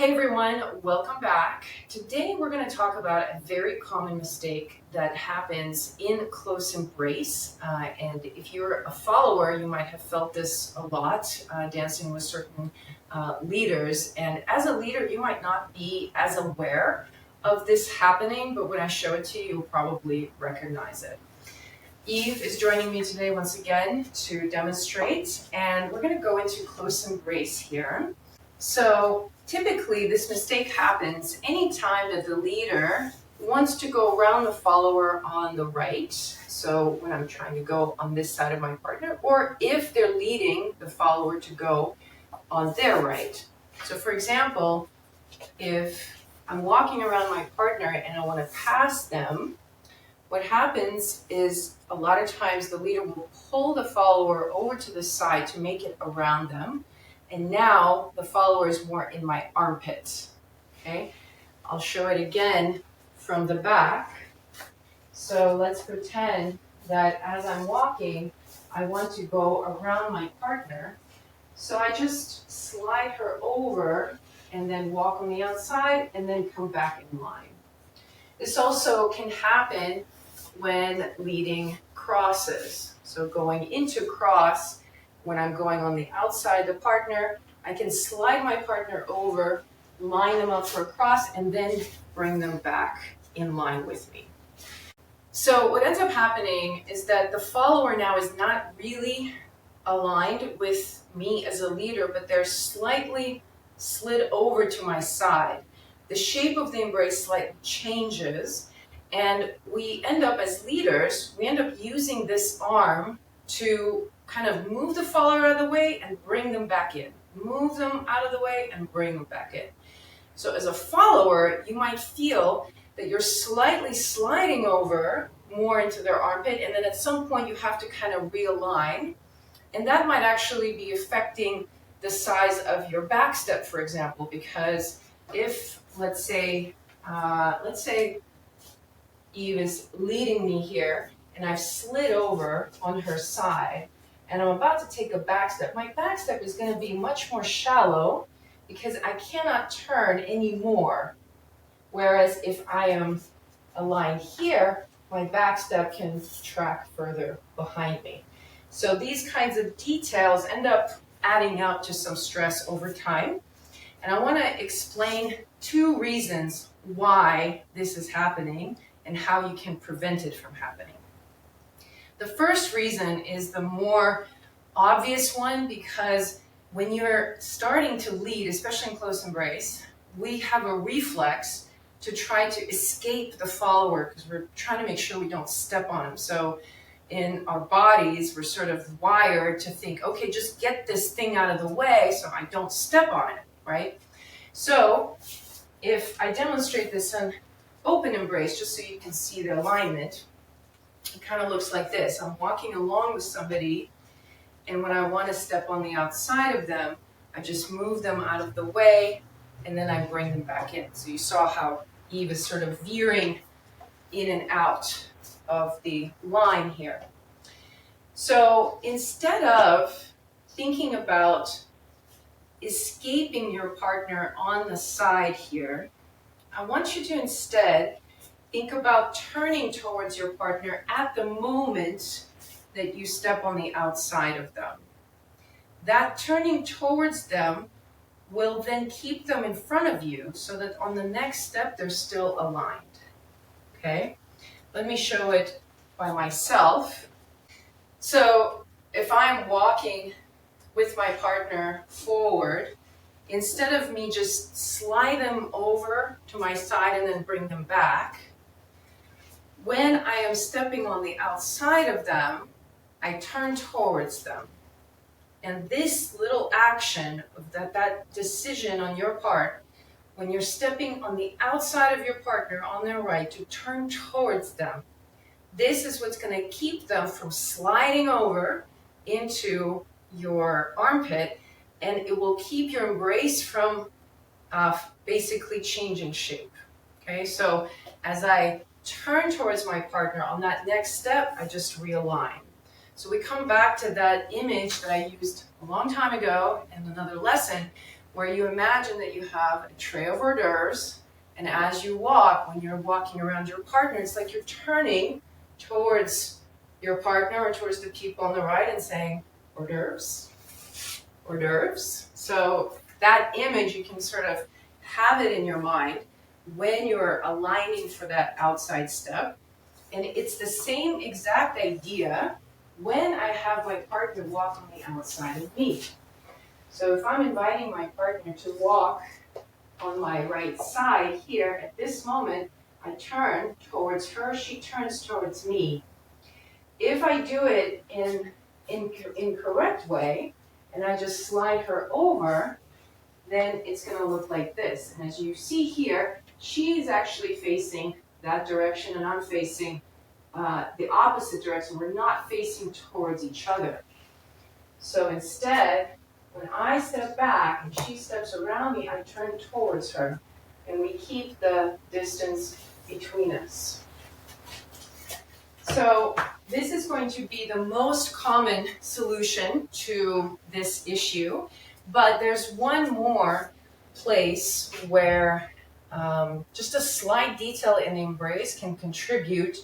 Hey everyone, welcome back. Today we're going to talk about a very common mistake that happens in close embrace. And if you're a follower, you might have felt this a lot, dancing with certain leaders. And as a leader, you might not be as aware of this happening, but when I show it to you, you'll probably recognize it. Eve is joining me today once again to demonstrate, and we're going to go into close embrace here. So typically this mistake happens anytime that the leader wants to go around the follower on the right. So when I'm trying to go on this side of my partner, or if they're leading the follower to go on their right. So for example, if I'm walking around my partner and I want to pass them, what happens is a lot of times the leader will pull the follower over to the side to make it around them. And now the follower is more in my armpit, okay? I'll show it again from the back. So let's pretend that as I'm walking, I want to go around my partner. So I just slide her over and then walk on the outside and then come back in line. This also can happen when leading crosses. So going into cross, when I'm going on the outside of the partner, I can slide my partner over, line them up for a cross, and then bring them back in line with me. So what ends up happening is that the follower now is not really aligned with me as a leader, but they're slightly slid over to my side. The shape of the embrace slightly changes, and we end up as leaders, we end up using this arm to kind of move the follower out of the way and bring them back in. Move them out of the way and bring them back in. So as a follower, you might feel that you're slightly sliding over more into their armpit, and then at some point you have to kind of realign. And that might actually be affecting the size of your back step, for example, because if, let's say Eve is leading me here, and I've slid over on her side, and I'm about to take a back step. My back step is going to be much more shallow because I cannot turn anymore. Whereas if I am aligned here, my back step can track further behind me. So these kinds of details end up adding up to some stress over time. And I want to explain two reasons why this is happening and how you can prevent it from happening. The first reason is the more obvious one, because when you're starting to lead, especially in close embrace, we have a reflex to try to escape the follower because we're trying to make sure we don't step on him. So in our bodies, we're sort of wired to think, okay, just get this thing out of the way so I don't step on it, right? So if I demonstrate this in open embrace, just so you can see the alignment, it kind of looks like this. I'm walking along with somebody, and when I want to step on the outside of them, I just move them out of the way, and then I bring them back in. So you saw how Eve is sort of veering in and out of the line here. So instead of thinking about escaping your partner on the side here, I want you to instead think about turning towards your partner at the moment that you step on the outside of them. That turning towards them will then keep them in front of you so that on the next step they're still aligned. Okay? Let me show it by myself. So if I'm walking with my partner forward, instead of me just slide them over to my side and then bring them back, when I am stepping on the outside of them, I turn towards them. And this little action, of that decision on your part, when you're stepping on the outside of your partner on their right to turn towards them, this is what's going to keep them from sliding over into your armpit, and it will keep your embrace from basically changing shape. Okay, so as I turn towards my partner on that next step, I just realign. So we come back to that image that I used a long time ago in another lesson, where you imagine that you have a tray of hors d'oeuvres, and as you walk, when you're walking around your partner, it's like you're turning towards your partner or towards the people on the right and saying, hors d'oeuvres, hors d'oeuvres. So that image, you can sort of have it in your mind when you're aligning for that outside step. And it's the same exact idea when I have my partner walk on the outside of me. So if I'm inviting my partner to walk on my right side here, at this moment, I turn towards her, she turns towards me. If I do it in correct way, and I just slide her over, then it's going to look like this. And as you see here, she's actually facing that direction, and I'm facing the opposite direction. We're not facing towards each other. So instead, when I step back and she steps around me, I turn towards her, and we keep the distance between us. So this is going to be the most common solution to this issue, but there's one more place where just a slight detail in the embrace can contribute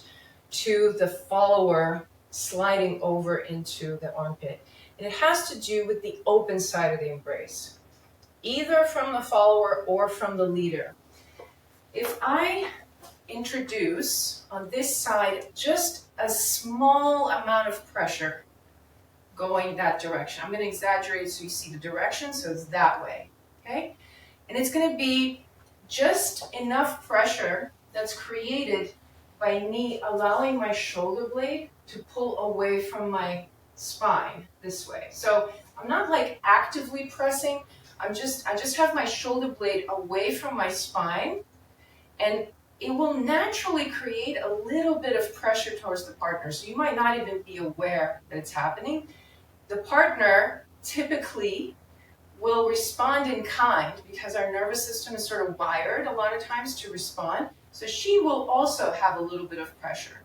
to the follower sliding over into the armpit. And it has to do with the open side of the embrace, either from the follower or from the leader. If I introduce on this side just a small amount of pressure going that direction, I'm going to exaggerate so you see the direction, so it's that way, okay? And it's going to be just enough pressure that's created by me allowing my shoulder blade to pull away from my spine this way. So I'm not like actively pressing, I just have my shoulder blade away from my spine, and it will naturally create a little bit of pressure towards the partner. So you might not even be aware that it's happening. The partner typically will respond in kind because our nervous system is sort of wired a lot of times to respond. So she will also have a little bit of pressure.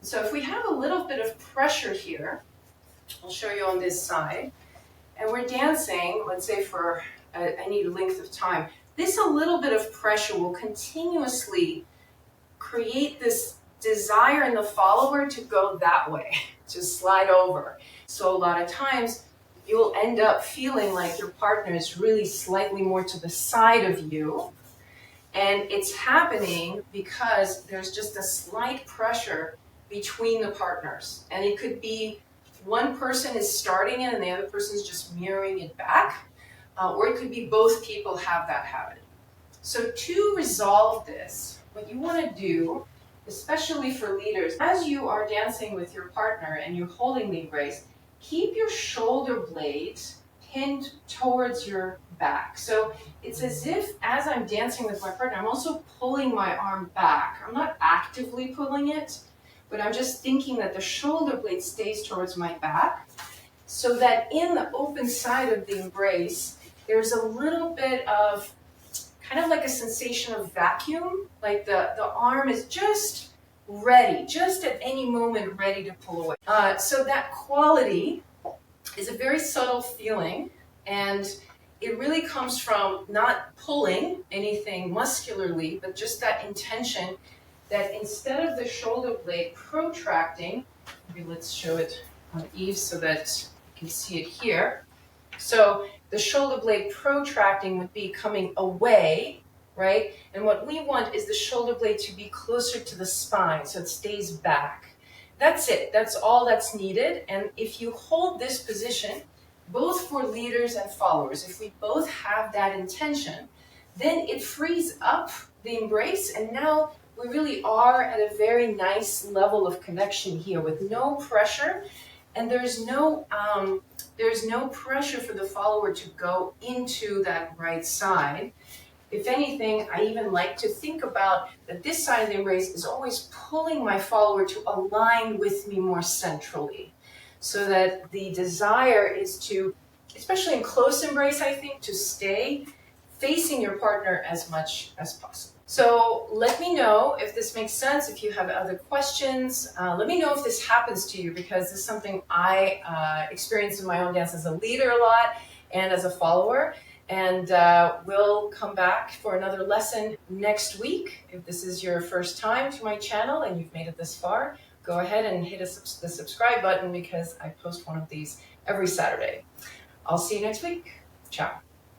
So if we have a little bit of pressure here, I'll show you on this side, and we're dancing, let's say for any length of time, this a little bit of pressure will continuously create this desire in the follower to go that way, to slide over. So a lot of times you'll end up feeling like your partner is really slightly more to the side of you, and it's happening because there's just a slight pressure between the partners. And it could be one person is starting it and the other person is just mirroring it back, or it could be both people have that habit. So to resolve this, what you want to do, especially for leaders, as you are dancing with your partner and you're holding the embrace, keep your shoulder blades pinned towards your back. So it's as if as I'm dancing with my partner, I'm also pulling my arm back. I'm not actively pulling it, but I'm just thinking that the shoulder blade stays towards my back, so that in the open side of the embrace, there's a little bit of kind of like a sensation of vacuum, like the arm is just ready, just at any moment ready to pull away. So that quality is a very subtle feeling, and it really comes from not pulling anything muscularly, but just that intention that instead of the shoulder blade protracting, maybe let's show it on Eve so that you can see it here. So the shoulder blade protracting would be coming away, right? And what we want is the shoulder blade to be closer to the spine, so it stays back. That's it. That's all that's needed. And if you hold this position, both for leaders and followers, if we both have that intention, then it frees up the embrace, and now we really are at a very nice level of connection here with no pressure, and there's no pressure for the follower to go into that right side. If anything, I even like to think about that this side of the embrace is always pulling my follower to align with me more centrally, so that the desire is to, especially in close embrace, I think, to stay facing your partner as much as possible. So let me know if this makes sense, if you have other questions. Let me know if this happens to you, because this is something I experience in my own dance as a leader a lot and as a follower. And we'll come back for another lesson next week. If this is your first time to my channel and you've made it this far, go ahead and hit the subscribe button because I post one of these every Saturday. I'll see you next week. Ciao.